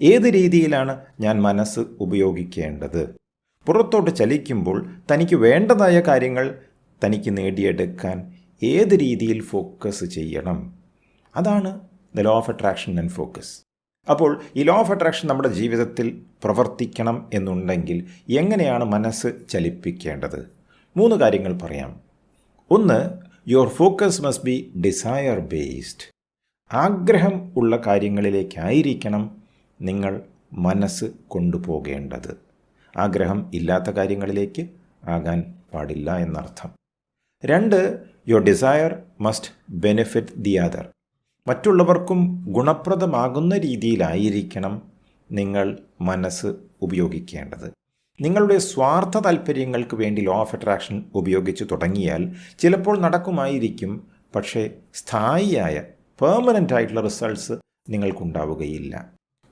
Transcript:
ഏത് രീതിയിലാണ് ഞാൻ മനസ്സ് ഉപയോഗിക്കേണ്ടത്? പുറത്തോട്ട് ചലിക്കുമ്പോൾ തനിക്ക് വേണ്ടതായ കാര്യങ്ങൾ തനിക്ക് നേടിയെടുക്കാൻ ഏത് രീതിയിൽ ഫോക്കസ് ചെയ്യണം? അതാണ് the law of attraction and focus. അപ്പോൾ ഈ ലോ ഓഫ് അട്രാക്ഷൻ നമ്മുടെ ജീവിതത്തിൽ പ്രവർത്തിക്കണം എന്നുണ്ടെങ്കിൽ എങ്ങനെയാണ് മനസ്സ് ചലിപ്പിക്കേണ്ടത്? 3 കാര്യങ്ങൾ പറയാം. ഒന്ന്, your focus must be desire based. ആഗ്രഹം ഉള്ള കാര്യങ്ങളിലേക്കായിരിക്കണം നിങ്ങൾ മനസ്സ് കൊണ്ടുപോകേണ്ടത്. ആഗ്രഹം ഇല്ലാത്ത കാര്യങ്ങളിലേക്ക് ആകാൻ പാടില്ല എന്നർത്ഥം. 2, your desire must benefit the other. മറ്റുള്ളവർക്കും ഗുണപ്രദമാകുന്ന രീതിയിലായിരിക്കണം നിങ്ങൾ മനസ്സ് ഉപയോഗിക്കേണ്ടത്. നിങ്ങളുടെ സ്വാർത്ഥ താല്പര്യങ്ങൾക്ക് വേണ്ടി ലോ ഓഫ് അട്രാക്ഷൻ ഉപയോഗിച്ച് തുടങ്ങിയാൽ ചിലപ്പോൾ നടക്കുമായിരിക്കും, പക്ഷേ സ്ഥായിയായ പെർമനൻ്റ് ആയിട്ടുള്ള റിസൾട്ട്സ് നിങ്ങൾക്കുണ്ടാവുകയില്ല.